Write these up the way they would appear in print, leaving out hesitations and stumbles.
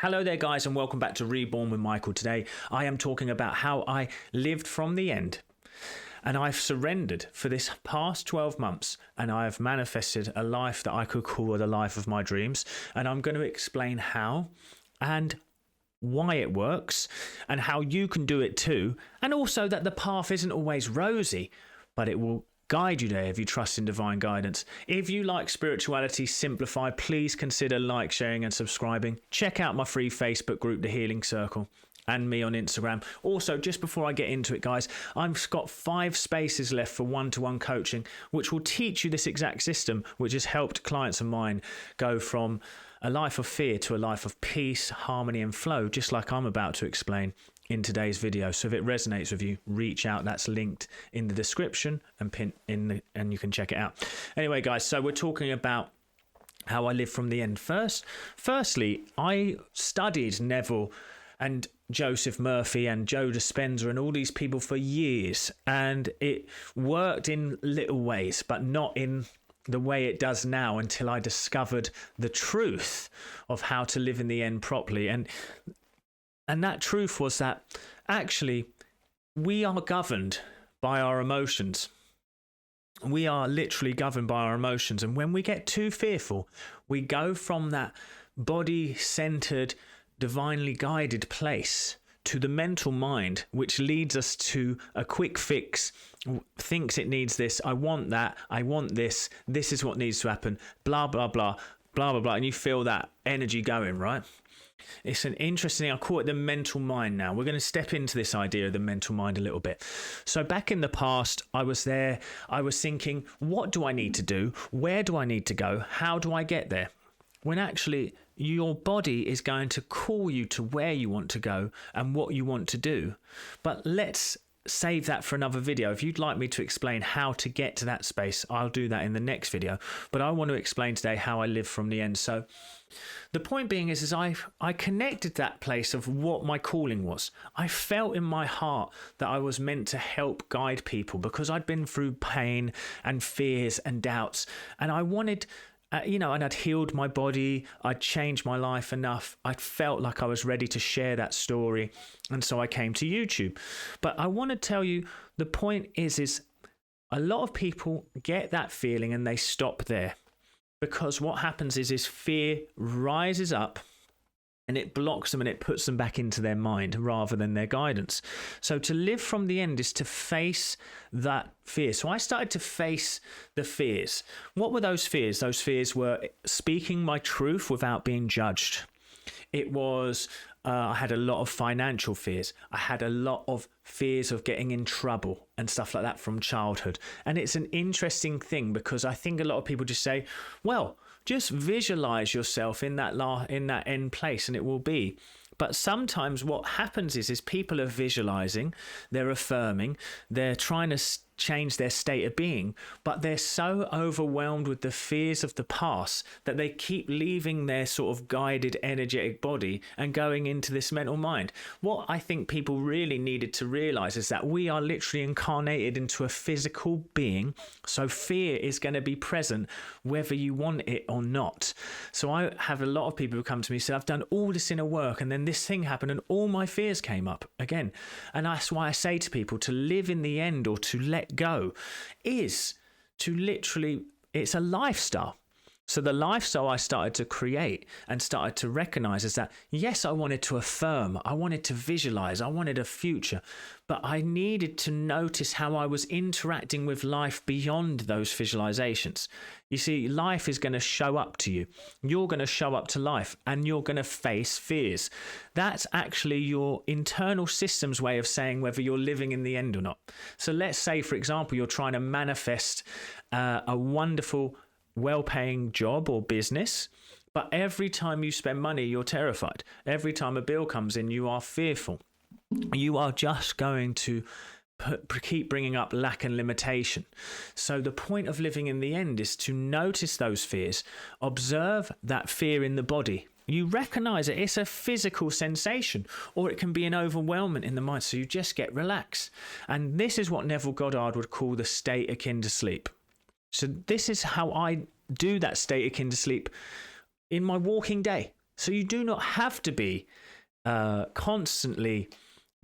Hello there guys, and welcome back to Reborn with Michael. Today I am talking about how I lived from the end, and I've surrendered for this past 12 months, and I have manifested a life that I could call the life of my dreams. And I'm going to explain how and why it works and how you can do it too, and also that the path isn't always rosy, but it will guide you there if you trust in divine guidance. If you like spirituality simplified, please consider like, sharing and subscribing. Check out my free Facebook group, The Healing Circle, and me on Instagram. Also, just before I get into it, guys, I've got 5 spaces left for one-to-one coaching, which will teach you this exact system, which has helped clients of mine go from a life of fear to a life of peace, harmony and flow, just like I'm about to explain in today's video. So if it resonates with you, reach out. That's linked in the description and pinned in and you can check it out. Anyway, guys, so we're talking about how I live from the end. Firstly, I studied Neville and Joseph Murphy and Joe Dispenza and all these people for years, and it worked in little ways, but not in the way it does now, until I discovered the truth of how to live in the end properly. And that truth was that actually we are governed by our emotions. We are literally governed by our emotions. And when we get too fearful, we go from that body-centered, divinely guided place to the mental mind, which leads us to a quick fix, thinks it needs this, I want that, I want this is what needs to happen, blah, blah, blah, blah, blah, blah. And you feel that energy going, right? It's an interesting, I call it the mental mind now. We're going to step into this idea of the mental mind a little bit. So back in the past, I was thinking, what do I need to do? Where do I need to go? How do I get there? When actually your body is going to call you to where you want to go and what you want to do. But let's save that for another video. If you'd like me to explain how to get to that space, I'll do that in the next video. But I want to explain today how I live from the end. So the point being is I connected that place of what my calling was. I felt in my heart that I was meant to help guide people because I'd been through pain and fears and doubts, and I wanted, and I'd healed my body, I'd changed my life enough. I felt like I was ready to share that story. And so I came to YouTube. But I want to tell you, the point is a lot of people get that feeling and they stop there. Because what happens is fear rises up and it blocks them and it puts them back into their mind rather than their guidance. So to live from the end is to face that fear. So I started to face the fears. What were those fears? Those fears were speaking my truth without being judged. It was, I had a lot of financial fears. I had a lot of fears of getting in trouble and stuff like that from childhood. And it's an interesting thing because I think a lot of people just say, well, just visualize yourself in that end place and it will be. But sometimes what happens is people are visualizing, they're affirming, they're trying to change their state of being, but they're so overwhelmed with the fears of the past that they keep leaving their sort of guided, energetic body and going into this mental mind. What I think people really needed to realize is that we are literally incarnated into a physical being, so fear is going to be present whether you want it or not. So I have a lot of people who come to me and say, I've done all this inner work and then this thing happened and all my fears came up again. And that's why I say to people to live in the end, or to let go, is to literally, it's a lifestyle. So the lifestyle I started to create and started to recognize is that, yes, I wanted to affirm, I wanted to visualize, I wanted a future, but I needed to notice how I was interacting with life beyond those visualizations. You see, life is going to show up to you. You're going to show up to life and you're going to face fears. That's actually your internal system's way of saying whether you're living in the end or not. So let's say, for example, you're trying to manifest a wonderful, well-paying job or business, but every time you spend money, you're terrified. Every time a bill comes in, you are fearful. You are just going to keep bringing up lack and limitation. So the point of living in the end is to notice those fears, observe that fear in the body. You recognize it. It's a physical sensation, or it can be an overwhelmment in the mind. So you just get relaxed. And this is what Neville Goddard would call the state akin to sleep. So this is how I do that state akin to sleep in my walking day. So you do not have to be constantly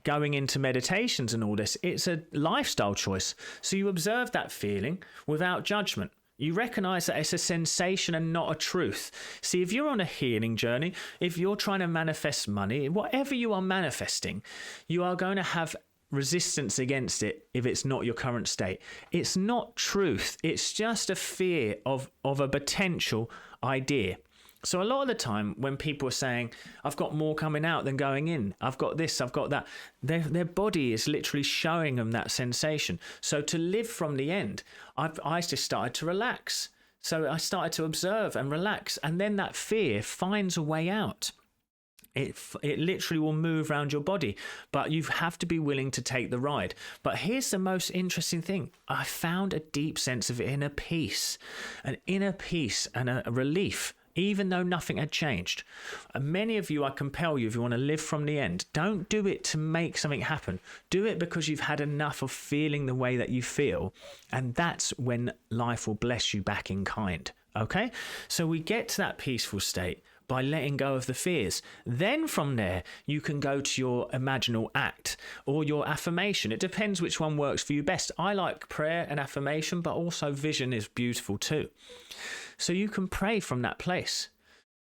going into meditations and all this. It's a lifestyle choice. So you observe that feeling without judgment. You recognize that it's a sensation and not a truth. See, if you're on a healing journey, if you're trying to manifest money, whatever you are manifesting, you are going to have resistance against it if it's not your current state. It's not truth. It's just a fear of a potential idea. So a lot of the time when people are saying, I've got more coming out than going in, I've got this, I've got that, their body is literally showing them that sensation. So to live from the end, I just started to relax. So I started to observe and relax. And then that fear finds a way out. It literally will move around your body, but you have to be willing to take the ride. But here's the most interesting thing. I found a deep sense of inner peace, an inner peace and a relief, even though nothing had changed. And many of you, I compel you, if you want to live from the end, don't do it to make something happen. Do it because you've had enough of feeling the way that you feel. And that's when life will bless you back in kind. Okay? So we get to that peaceful state by letting go of the fears. Then from there, you can go to your imaginal act or your affirmation. It depends which one works for you best. I like prayer and affirmation, but also vision is beautiful too. So you can pray from that place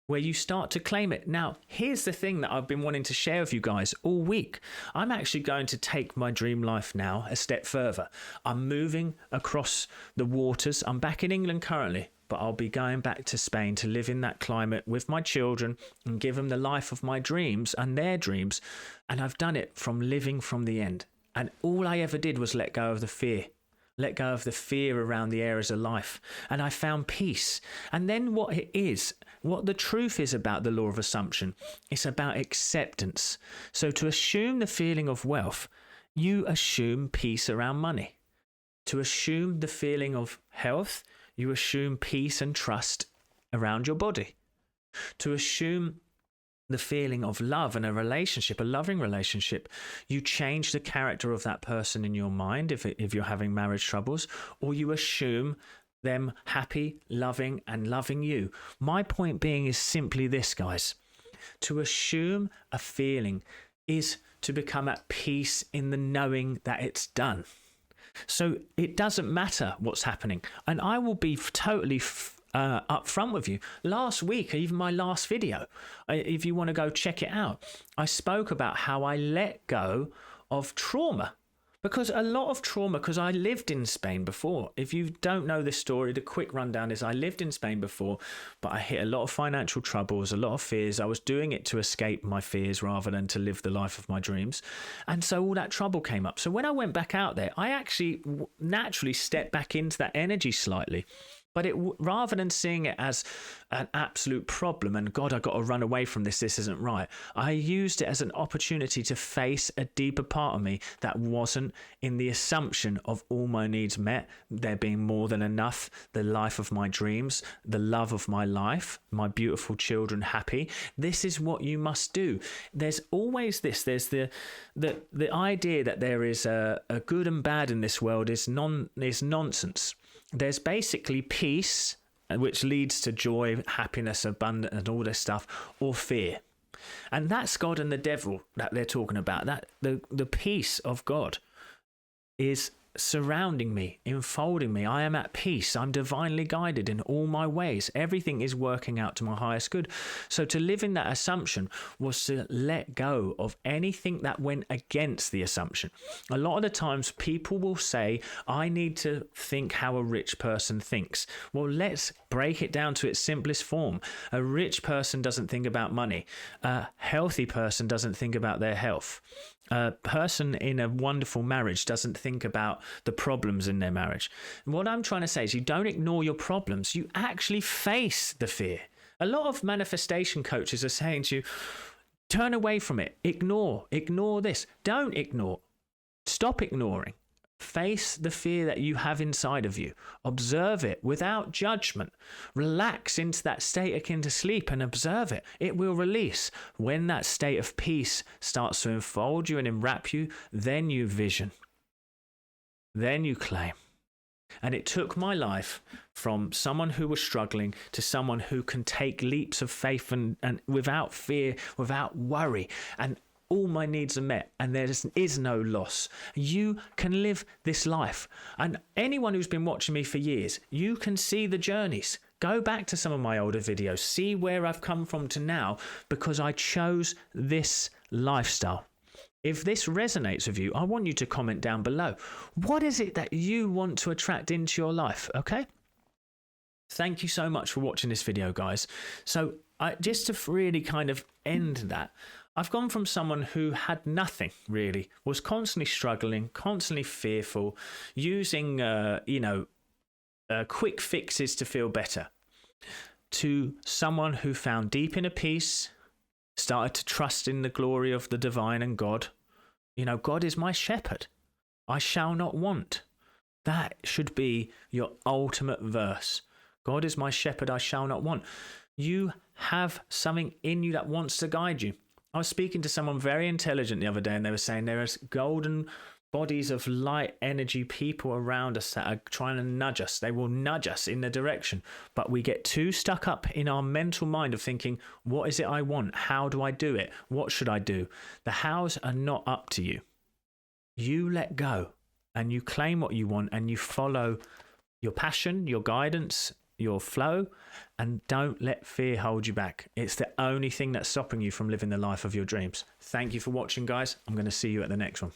where you start to claim it. Now, here's the thing that I've been wanting to share with you guys all week. I'm actually going to take my dream life now a step further. I'm moving across the waters. I'm back in England currently, but I'll be going back to Spain to live in that climate with my children and give them the life of my dreams and their dreams. And I've done it from living from the end. And all I ever did was let go of the fear. Let go of the fear around the areas of life. And I found peace. And then what the truth is about the law of assumption, it's about acceptance. So to assume the feeling of wealth, you assume peace around money. To assume the feeling of health, you assume peace and trust around your body. To assume the feeling of love and a relationship, a loving relationship, you change the character of that person in your mind if you're having marriage troubles, or you assume them happy, loving, and loving you. My point being is simply this, guys. To assume a feeling is to become at peace in the knowing that it's done. So it doesn't matter what's happening. And I will be totally up front with you. Last week, even my last video, if you want to go check it out, I spoke about how I let go of trauma. Because a lot of trauma, because I lived in Spain before. If you don't know this story, the quick rundown is I lived in Spain before, but I hit a lot of financial troubles, a lot of fears. I was doing it to escape my fears rather than to live the life of my dreams. And so all that trouble came up. So when I went back out there, I actually naturally stepped back into that energy slightly. But rather than seeing it as an absolute problem and God, I've got to run away from this isn't right, I used it as an opportunity to face a deeper part of me that wasn't in the assumption of all my needs met, there being more than enough, the life of my dreams, the love of my life, my beautiful children happy. This is what you must do. There's always this. There's the idea that there is a good and bad in this world is nonsense. There's basically peace, which leads to joy, happiness, abundance, and all this stuff, or fear. And that's God and the devil that they're talking about. That the peace of God is surrounding me, enfolding me. I am at peace. I'm divinely guided in all my ways. Everything is working out to my highest good. So to live in that assumption was to let go of anything that went against the assumption. A lot of the times people will say, I need to think how a rich person thinks. Well, let's break it down to its simplest form. A rich person doesn't think about money. A healthy person doesn't think about their health. A person in a wonderful marriage doesn't think about the problems in their marriage. And what I'm trying to say is you don't ignore your problems. You actually face the fear. A lot of manifestation coaches are saying to you, turn away from it. Ignore this. Don't ignore. Stop ignoring. Face the fear that you have inside of you. Observe it without judgment. Relax into that state akin to sleep and observe it. It will release. When that state of peace starts to enfold you and enwrap you, then you vision. Then you claim. And it took my life from someone who was struggling to someone who can take leaps of faith and without fear, without worry. And all my needs are met and there is no loss. You can live this life. And anyone who's been watching me for years, you can see the journeys. Go back to some of my older videos, see where I've come from to now, because I chose this lifestyle. If this resonates with you, I want you to comment down below. What is it that you want to attract into your life? Okay? Thank you so much for watching this video, guys. So just to really kind of end that, I've gone from someone who had nothing really, was constantly struggling, constantly fearful, using, quick fixes to feel better, to someone who found deep inner peace, started to trust in the glory of the divine and God. God is my shepherd. I shall not want. That should be your ultimate verse. God is my shepherd. I shall not want. You have something in you that wants to guide you. I was speaking to someone very intelligent the other day, and they were saying there is golden bodies of light energy people around us that are trying to nudge us. They will nudge us in the direction, but we get too stuck up in our mental mind of thinking, what is it I want? How do I do it? What should I do? The hows are not up to you. You let go and you claim what you want and you follow your passion, your guidance, your flow, and don't let fear hold you back. It's the only thing that's stopping you from living the life of your dreams. Thank you for watching, guys. I'm going to see you at the next one.